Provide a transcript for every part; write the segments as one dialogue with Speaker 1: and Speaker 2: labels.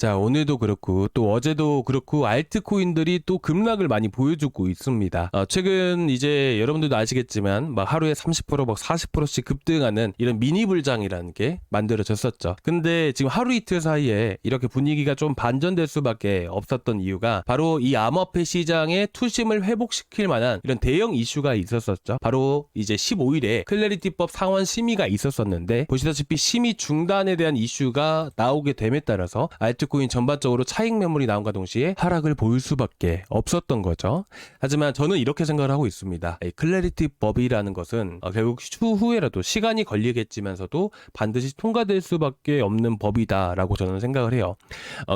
Speaker 1: 자, 오늘도 그렇고 또 어제도 그렇고 알트코인들이 또 급락을 많이 보여주고 있습니다. 최근 이제 여러분들도 아시겠지만 막 하루에 30% 막 40%씩 급등하는 이런 미니 불장이라는 게 만들어졌었죠. 근데 지금 하루 이틀 사이에 이렇게 분위기가 좀 반전될 수밖에 없었던 이유가 바로 이 암호화폐 시장의 투심을 회복시킬 만한 이런 대형 이슈가 있었었죠. 바로 이제 15일에 클래리티법 상원 심의가 있었었는데 보시다시피 심의 중단에 대한 이슈가 나오게 됨에 따라서 알트코인 전반적으로 차익 매물이 나온과 동시에 하락을 보일 수밖에 없었던 거죠. 하지만 저는 이렇게 생각을 하고 있습니다. 이 클래리티 법이라는 것은 결국 추후에라도 시간이 걸리겠지만서도 반드시 통과될 수밖에 없는 법이다라고 저는 생각을 해요.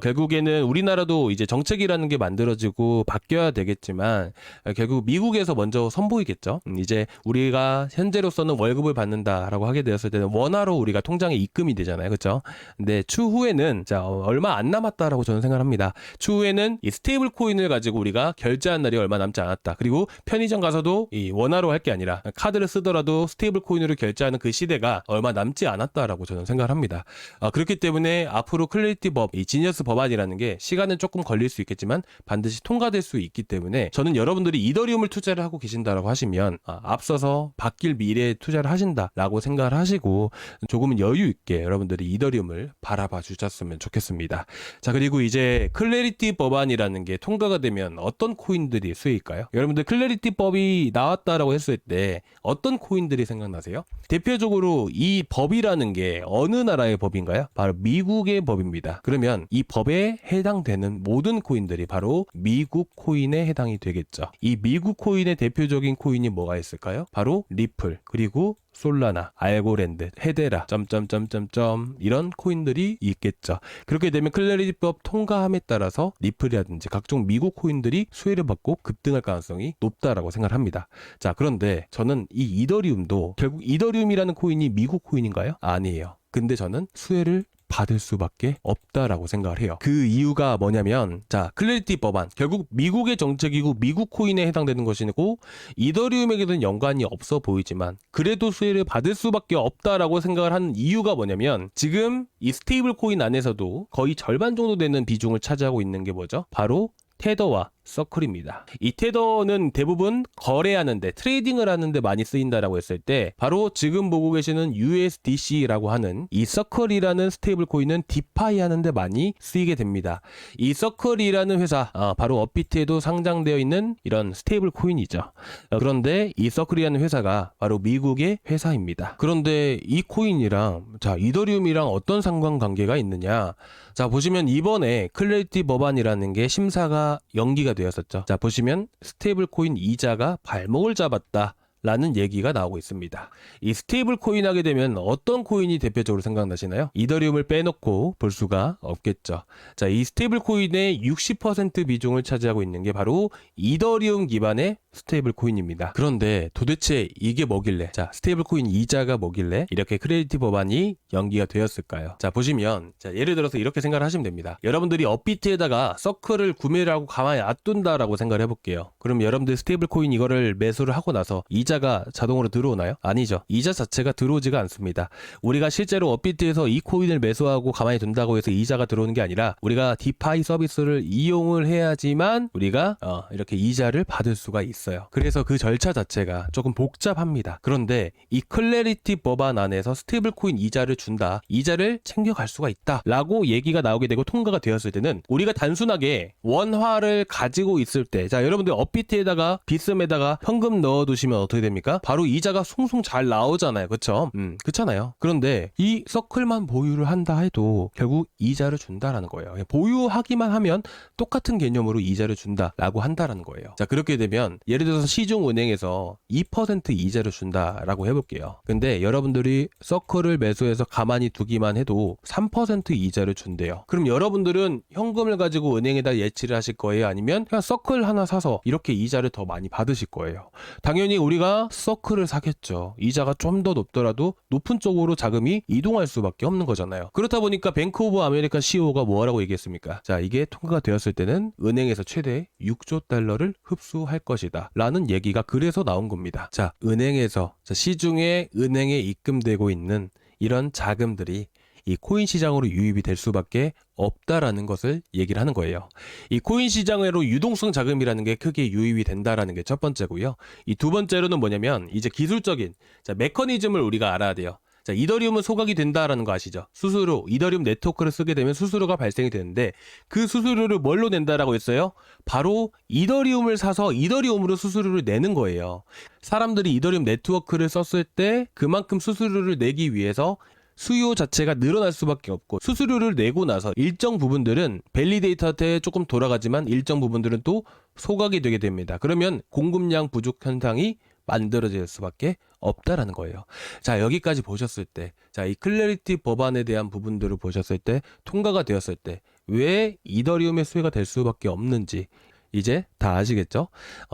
Speaker 1: 결국에는 우리나라도 이제 정책이라는 게 만들어지고 바뀌어야 되겠지만 결국 미국에서 먼저 선보이겠죠. 이제 우리가 현재로서는 월급을 받는다라고 하게 되었을 때는 원화로 우리가 통장에 입금이 되잖아요. 그렇죠? 근데 추후에는 얼마 안 남았다라고 저는 생각합니다. 추후에는 이 스테이블 코인을 가지고 우리가 결제한 날이 얼마 남지 않았다. 그리고 편의점 가서도 이 원화로 할 게 아니라 카드를 쓰더라도 스테이블 코인으로 결제하는 그 시대가 얼마 남지 않았다라고 저는 생각을 합니다. 그렇기 때문에 앞으로 클래리티 법, 이 지니어스 법안이라는 게 시간은 조금 걸릴 수 있겠지만 반드시 통과될 수 있기 때문에 저는 여러분들이 이더리움을 투자를 하고 계신다라고 하시면 앞서서 바뀔 미래에 투자를 하신다라고 생각을 하시고 조금은 여유 있게 여러분들이 이더리움을 바라봐 주셨으면 좋겠습니다. 자, 그리고 이제 클래리티 법안이라는 게 통과가 되면 어떤 코인들이 쓰일까요? 여러분들 클래리티 법이 나왔다라고 했을 때 어떤 코인들이 생각나세요? 대표적으로 이 법이라는 게 어느 나라의 법인가요? 바로 미국의 법입니다. 그러면 이 법에 해당되는 모든 코인들이 바로 미국 코인에 해당이 되겠죠. 이 미국 코인의 대표적인 코인이 뭐가 있을까요? 바로 리플, 그리고 솔라나, 알고랜드, 헤데라, 점점점점점 이런 코인들이 있겠죠. 그렇게 되면 클래리티법 통과함에 따라서 리플이라든지 각종 미국 코인들이 수혜를 받고 급등할 가능성이 높다라고 생각을 합니다. 자, 그런데 저는 이 이더리움도 결국 이더리움이라는 코인이 미국 코인인가요? 아니에요. 근데 저는 수혜를 받을 수밖에 없다라고 생각을 해요. 그 이유가 뭐냐면, 자, 클래리티 법안 결국 미국의 정책이고 미국 코인에 해당되는 것이고 이더리움에게는 연관이 없어 보이지만 그래도 수혜를 받을 수밖에 없다라고 생각을 하는 이유가 뭐냐면, 지금 이 스테이블 코인 안에서도 거의 절반 정도 되는 비중을 차지하고 있는 게 뭐죠? 바로 테더와 서클입니다. 이 테더는 대부분 거래하는데, 트레이딩을 하는데 많이 쓰인다라고 했을 때 바로 지금 보고 계시는 USDC라고 하는 이 서클이라는 스테이블 코인은 디파이 하는데 많이 쓰이게 됩니다. 이 서클이라는 회사, 바로 업비트에도 상장되어 있는 이런 스테이블 코인이죠. 그런데 이 서클이라는 회사가 바로 미국의 회사입니다. 그런데 이 코인이랑 이더리움이랑 어떤 상관관계가 있느냐? 자, 보시면 이번에 클래리티 법안이라는 게 심사가 연기가 되었었죠. 자, 보시면 스테이블 코인 이자가 발목을 잡았다 라는 얘기가 나오고 있습니다. 이 스테이블 코인 하게 되면 어떤 코인이 대표적으로 생각나시나요? 이더리움을 빼놓고 볼 수가 없겠죠. 자, 이 스테이블 코인의 60% 비중을 차지하고 있는 게 바로 이더리움 기반의 스테이블 코인입니다. 그런데 도대체 이게 뭐길래, 자, 스테이블 코인 이자가 뭐길래 이렇게 클래리티 법안이 연기가 되었을까요? 자, 보시면, 자, 예를 들어서 이렇게 생각을 하시면 됩니다. 여러분들이 업비트에다가 서클을 구매를 하고 가만히 놔둔다라고 생각을 해볼게요. 그럼 여러분들 스테이블 코인 이거를 매수를 하고 나서 이자가 자동으로 들어오나요? 아니죠. 이자 자체가 들어오지가 않습니다. 우리가 실제로 업비트에서 이 코인을 매수하고 가만히 둔다고 해서 이자가 들어오는 게 아니라 우리가 디파이 서비스를 이용을 해야지만 우리가 이렇게 이자를 받을 수가 있어요. 그래서 그 절차 자체가 조금 복잡합니다. 그런데 이 클래리티 법안 안에서 스테이블 코인 이자를 준다, 이자를 챙겨갈 수가 있다 라고 얘기가 나오게 되고 통과가 되었을 때는 우리가 단순하게 원화를 가지고 있을 때, 자, 여러분들 업비트에다가 비썸에다가 현금 넣어두시면 어떻게 됩니까? 바로 이자가 송송 잘 나오잖아요. 그쵸? 그렇잖아요. 그런데 이 서클만 보유를 한다 해도 결국 이자를 준다라는 거예요. 보유하기만 하면 똑같은 개념으로 이자를 준다라고 한다라는 거예요. 자, 그렇게 되면 예를 들어서 시중은행에서 2% 이자를 준다라고 해볼게요. 근데 여러분들이 서클을 매수해서 가만히 두기만 해도 3% 이자를 준대요. 그럼 여러분들은 현금을 가지고 은행에다 예치를 하실 거예요? 아니면 그냥 서클 하나 사서 이렇게 이자를 더 많이 받으실 거예요? 당연히 우리가 서클을 사겠죠. 이자가 좀 더 높더라도 높은 쪽으로 자금이 이동할 수밖에 없는 거잖아요. 그렇다 보니까 뱅크 오브 아메리카 CEO가 뭐라고 얘기했습니까? 자, 이게 통과가 되었을 때는 은행에서 최대 6조 달러를 흡수할 것이다 라는 얘기가 그래서 나온 겁니다. 자, 은행에서, 시중에 은행에 입금되고 있는 이런 자금들이 이 코인 시장으로 유입이 될 수밖에 없다라는 것을 얘기를 하는 거예요. 이 코인 시장으로 유동성 자금이라는 게 크게 유입이 된다라는 게 첫 번째고요. 이 두 번째로는 뭐냐면 이제 기술적인 메커니즘을 우리가 알아야 돼요. 자, 이더리움은 소각이 된다라는 거 아시죠? 수수료, 이더리움 네트워크를 쓰게 되면 수수료가 발생이 되는데 그 수수료를 뭘로 낸다라고 했어요? 바로 이더리움을 사서 이더리움으로 수수료를 내는 거예요. 사람들이 이더리움 네트워크를 썼을 때 그만큼 수수료를 내기 위해서 수요 자체가 늘어날 수밖에 없고 수수료를 내고 나서 일정 부분들은 밸리데이터한테 조금 돌아가지만 일정 부분들은 또 소각이 되게 됩니다. 그러면 공급량 부족 현상이 만들어질 수밖에 없다라는 거예요. 자, 여기까지 보셨을 때, 자, 이 클래리티 법안에 대한 부분들을 보셨을 때, 통과가 되었을 때, 왜 이더리움의 수혜가 될 수밖에 없는지, 이제 다 아시겠죠?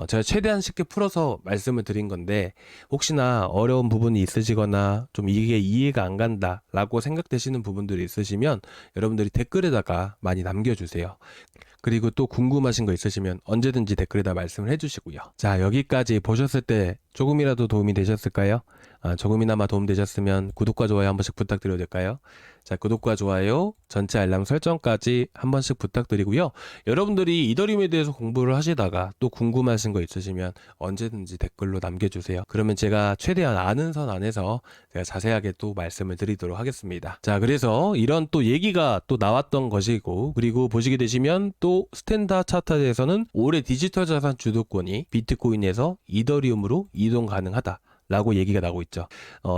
Speaker 1: 제가 최대한 쉽게 풀어서 말씀을 드린 건데 혹시나 어려운 부분이 있으시거나 좀 이게 이해가 안 간다 라고 생각되시는 부분들이 있으시면 여러분들이 댓글에다가 많이 남겨주세요. 그리고 또 궁금하신 거 있으시면 언제든지 댓글에다 말씀을 해주시고요. 자, 여기까지 보셨을 때 조금이라도 도움이 되셨을까요? 조금이나마 도움되셨으면 구독과 좋아요 한 번씩 부탁드려도 될까요? 자, 구독과 좋아요, 전체 알람 설정까지 한 번씩 부탁드리고요. 여러분들이 이더리움에 대해서 공부를 하시다가 또 궁금하신 거 있으시면 언제든지 댓글로 남겨주세요. 그러면 제가 최대한 아는 선 안에서 제가 자세하게 또 말씀을 드리도록 하겠습니다. 자, 그래서 이런 또 얘기가 또 나왔던 것이고 그리고 보시게 되시면 또 스탠다 차트에서는 올해 디지털 자산 주도권이 비트코인에서 이더리움으로 이동 가능하다 라고 얘기가 나오고 있죠.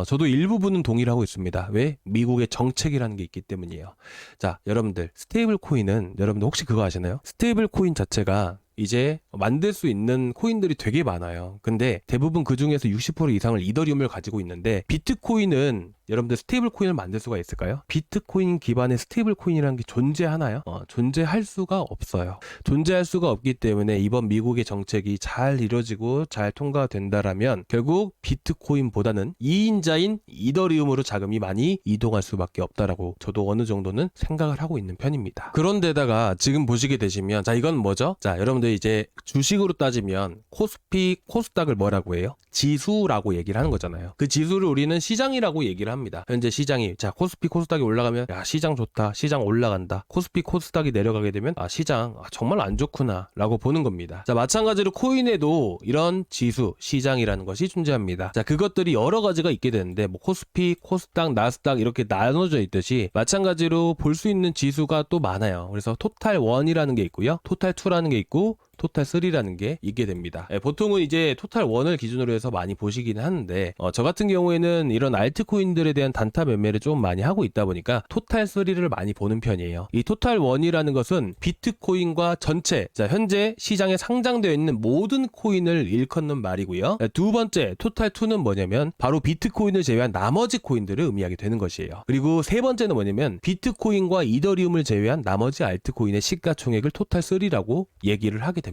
Speaker 1: 저도 일부분은 동의를 하고 있습니다. 왜? 미국의 정책이라는 게 있기 때문이에요. 자, 여러분들 스테이블 코인은 여러분들 혹시 그거 아시나요? 스테이블 코인 자체가 이제 만들 수 있는 코인들이 되게 많아요. 근데 대부분 그 중에서 60% 이상을 이더리움을 가지고 있는데 비트코인은 여러분들 스테이블 코인을 만들 수가 있을까요? 비트코인 기반의 스테이블 코인이라는 게 존재하나요? 존재할 수가 없어요. 존재할 수가 없기 때문에 이번 미국의 정책이 잘 이루어지고 잘 통과된다라면 결국 비트코인보다는 2인자인 이더리움으로 자금이 많이 이동할 수밖에 없다라고 저도 어느 정도는 생각을 하고 있는 편입니다. 그런데다가 지금 보시게 되시면 자, 이건 뭐죠? 자, 여러분들 이제 주식으로 따지면 코스피, 코스닥을 뭐라고 해요? 지수라고 얘기를 하는 거잖아요. 그 지수를 우리는 시장이라고 얘기를 합니다. 현재 시장이 자, 코스피, 코스닥이 올라가면 야, 시장 좋다, 시장 올라간다. 코스피, 코스닥이 내려가게 되면 시장 정말 안 좋구나 라고 보는 겁니다. 자, 마찬가지로 코인에도 이런 지수, 시장이라는 것이 존재합니다. 자, 그것들이 여러 가지가 있게 되는데 뭐 코스피, 코스닥, 나스닥 이렇게 나눠져 있듯이 마찬가지로 볼 수 있는 지수가 또 많아요. 그래서 토탈 1이라는 게 있고요. 토탈 2라는 게 있고 토탈 3라는 게 있게 됩니다. 보통은 이제 토탈 1을 기준으로 해서 많이 보시기는 하는데 저 같은 경우에는 이런 알트코인들에 대한 단타 매매를 좀 많이 하고 있다 보니까 토탈 3를 많이 보는 편이에요. 이 토탈 1이라는 것은 비트코인과 전체 현재 시장에 상장되어 있는 모든 코인을 일컫는 말이고요. 두 번째 토탈 2는 뭐냐면 바로 비트코인을 제외한 나머지 코인들을 의미하게 되는 것이에요. 그리고 세 번째는 뭐냐면 비트코인과 이더리움을 제외한 나머지 알트코인의 시가총액을 토탈 3라고 얘기를 하게 됩니다.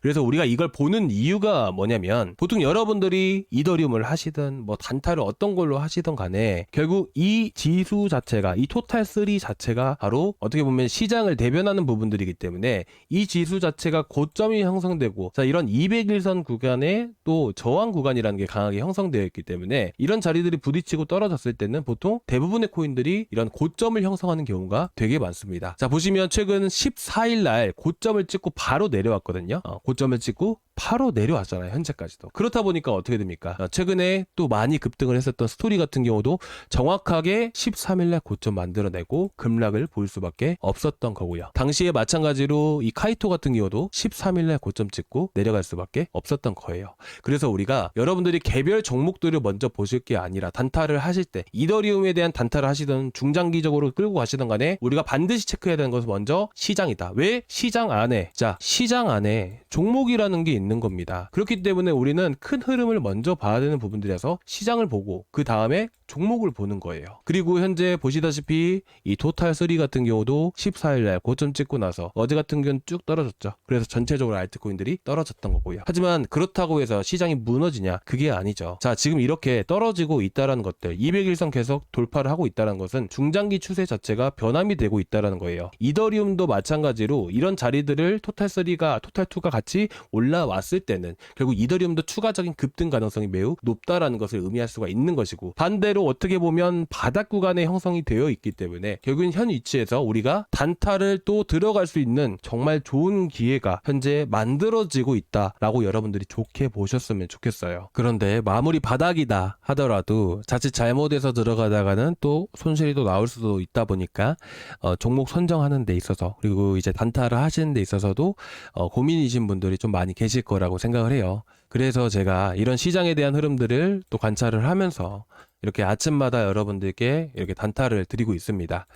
Speaker 1: 그래서 우리가 이걸 보는 이유가 뭐냐면 보통 여러분들이 이더리움을 하시든 뭐 단타를 어떤 걸로 하시든 간에 결국 이 지수 자체가 이 토탈 3 자체가 바로 어떻게 보면 시장을 대변하는 부분들이기 때문에 이 지수 자체가 고점이 형성되고 자, 이런 200일선 구간에 또 저항 구간이라는 게 강하게 형성되어 있기 때문에 이런 자리들이 부딪히고 떨어졌을 때는 보통 대부분의 코인들이 이런 고점을 형성하는 경우가 되게 많습니다. 자, 보시면 최근 14일 날 고점을 찍고 바로 내려왔거든요. 고점을 찍고 바로 내려왔잖아요. 현재까지도. 그렇다 보니까 어떻게 됩니까? 최근에 또 많이 급등을 했었던 스토리 같은 경우도 정확하게 13일날 고점 만들어내고 급락을 볼 수밖에 없었던 거고요. 당시에 마찬가지로 이 카이토 같은 경우도 13일날 고점 찍고 내려갈 수밖에 없었던 거예요. 그래서 우리가 여러분들이 개별 종목들을 먼저 보실 게 아니라 단타를 하실 때 이더리움에 대한 단타를 하시던 중장기적으로 끌고 가시던 간에 우리가 반드시 체크해야 되는 것은 먼저 시장이다. 왜? 시장 안에 시장 안에 종목이라는 게 있는 겁니다. 그렇기 때문에 우리는 큰 흐름을 먼저 봐야 되는 부분들에서 시장을 보고 그 다음에 종목을 보는 거예요. 그리고 현재 보시다시피 이 토탈 3 같은 경우도 14일날 고점 찍고 나서 어제 같은 경우는 쭉 떨어졌죠. 그래서 전체적으로 알트코인들이 떨어졌던 거고요. 하지만 그렇다고 해서 시장이 무너지냐? 그게 아니죠. 자, 지금 이렇게 떨어지고 있다는 것들 200일선 계속 돌파를 하고 있다는 것은 중장기 추세 자체가 변함이 되고 있다는 거예요. 이더리움도 마찬가지로 이런 자리들을 토탈 3가 토탈 2가 같이 올라왔 나왔을 때는 결국 이더리움도 추가적인 급등 가능성이 매우 높다라는 것을 의미할 수가 있는 것이고, 반대로 어떻게 보면 바닥 구간에 형성이 되어 있기 때문에 결국은 현 위치에서 우리가 단타를 또 들어갈 수 있는 정말 좋은 기회가 현재 만들어지고 있다라고 여러분들이 좋게 보셨으면 좋겠어요. 그런데 마무리 바닥이다 하더라도 자칫 잘못해서 들어가다가는 또 손실이 또 나올 수도 있다 보니까 종목 선정하는 데 있어서, 그리고 이제 단타를 하시는 데 있어서도 고민이신 분들이 좀 많이 계실 거라고 생각을 해요. 그래서 제가 이런 시장에 대한 흐름들을 또 관찰을 하면서 이렇게 아침마다 여러분들께 이렇게 단타를 드리고 있습니다.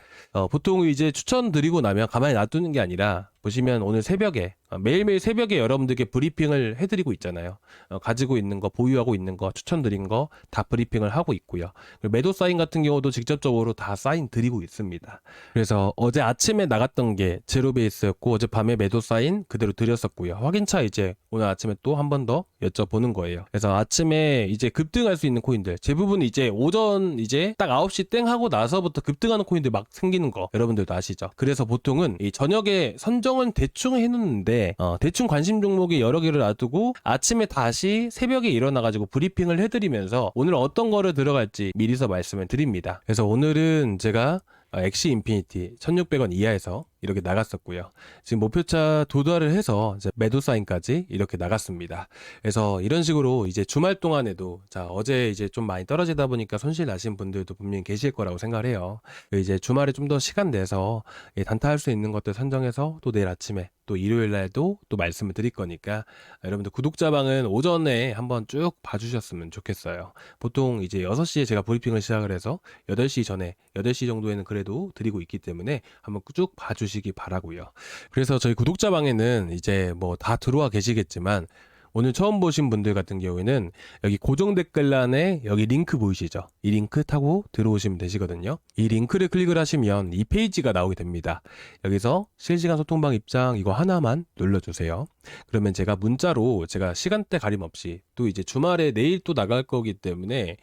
Speaker 1: 보통 이제 추천드리고 나면 가만히 놔두는 게 아니라, 보시면 오늘 새벽에 매일매일 새벽에 여러분들께 브리핑을 해드리고 있잖아요. 가지고 있는 거, 보유하고 있는 거, 추천드린 거 다 브리핑을 하고 있고요. 매도 사인 같은 경우도 직접적으로 다 사인 드리고 있습니다. 그래서 어제 아침에 나갔던 게 제로 베이스였고, 어젯밤에 매도 사인 그대로 드렸었고요. 확인차 이제 오늘 아침에 또 한 번 더 여쭤보는 거예요. 그래서 아침에 이제 급등할 수 있는 코인들, 대부분 이제 오전 이제 딱 9시 땡 하고 나서부터 급등하는 코인들 막 생기는 거 여러분들도 아시죠? 그래서 보통은 이 저녁에 선정은 대충 해놓는데 대충 관심 종목이 여러 개를 놔두고 아침에 다시 새벽에 일어나가지고 브리핑을 해드리면서 오늘 어떤 거를 들어갈지 미리서 말씀을 드립니다. 그래서 오늘은 제가 엑시 인피니티 1600원 이하에서 이렇게 나갔었고요. 지금 목표차 도달을 해서 이제 매도 사인까지 이렇게 나갔습니다. 그래서 이런 식으로 이제 주말 동안에도, 자, 어제 이제 좀 많이 떨어지다 보니까 손실 나신 분들도 분명히 계실 거라고 생각을 해요. 이제 주말에 좀 더 시간 내서 단타할 수 있는 것들 선정해서 또 내일 아침에 또 일요일 날도 또 말씀을 드릴 거니까 여러분들 구독자방은 오전에 한번 쭉 봐주셨으면 좋겠어요. 보통 이제 6시에 제가 브리핑을 시작을 해서 8시 전에 8시 정도에는 그래도 드리고 있기 때문에 한번 쭉 봐주시기 바라고요. 그래서 저희 구독자방에는 이제 뭐 다 들어와 계시겠지만, 오늘 처음 보신 분들 같은 경우에는 여기 고정 댓글란에 여기 링크 보이시죠? 이 링크 타고 들어오시면 되시거든요. 이 링크를 클릭을 하시면 이 페이지가 나오게 됩니다. 여기서 실시간 소통방 입장 이거 하나만 눌러주세요. 그러면 제가 문자로, 제가 시간대 가림 없이 또 이제 주말에 내일 또 나갈 거기 때문에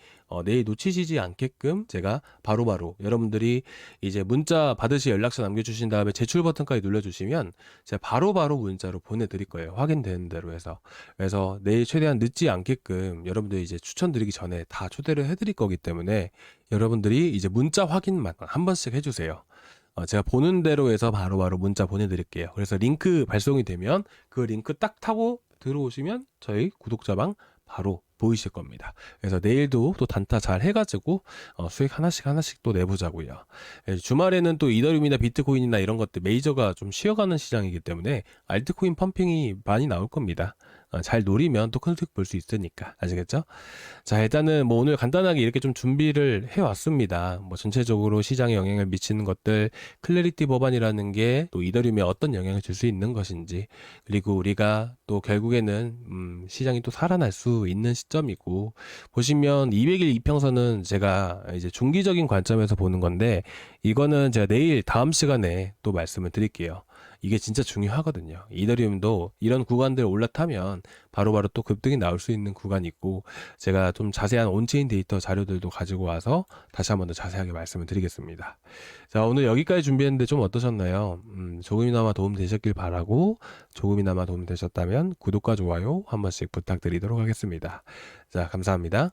Speaker 1: 내일 놓치시지 않게끔 제가 바로바로 여러분들이 이제 문자 받으시 연락처 남겨주신 다음에 제출 버튼까지 눌러주시면 제가 바로바로 문자로 보내드릴 거예요. 확인되는 대로 해서. 그래서 내일 최대한 늦지 않게끔 여러분들이 이제 추천드리기 전에 다 초대를 해드릴 거기 때문에 여러분들이 이제 문자 확인만 한 번씩 해주세요. 제가 보는 대로 해서 바로바로 문자 보내드릴게요. 그래서 링크 발송이 되면 그 링크 딱 타고 들어오시면 저희 구독자방 바로 보이실 겁니다. 그래서 내일도 또 단타 잘 해가지고 수익 하나씩 또 내보자고요. 주말에는 또 이더리움이나 비트코인이나 이런 것들 메이저가 좀 쉬어가는 시장이기 때문에 알트코인 펌핑이 많이 나올 겁니다. 잘 노리면 또 큰 수익 볼 수 있으니까. 아시겠죠? 자, 일단은 뭐 오늘 간단하게 이렇게 좀 준비를 해왔습니다. 뭐 전체적으로 시장에 영향을 미치는 것들, 클래리티 법안이라는 게 또 이더리움에 어떤 영향을 줄 수 있는 것인지, 그리고 우리가 또 결국에는 시장이 또 살아날 수 있는 시점이고, 보시면 200일 이평선은 제가 이제 중기적인 관점에서 보는 건데, 이거는 제가 내일 다음 시간에 또 말씀을 드릴게요. 이게 진짜 중요하거든요. 이더리움도 이런 구간들 올라타면 바로바로 또 급등이 나올 수 있는 구간이 있고, 제가 좀 자세한 온체인 데이터 자료들도 가지고 와서 다시 한번 더 자세하게 말씀을 드리겠습니다. 자, 오늘 여기까지 준비했는데 좀 어떠셨나요? 조금이나마 도움 되셨길 바라고, 조금이나마 도움 되셨다면 구독과 좋아요 한 번씩 부탁드리도록 하겠습니다. 자, 감사합니다.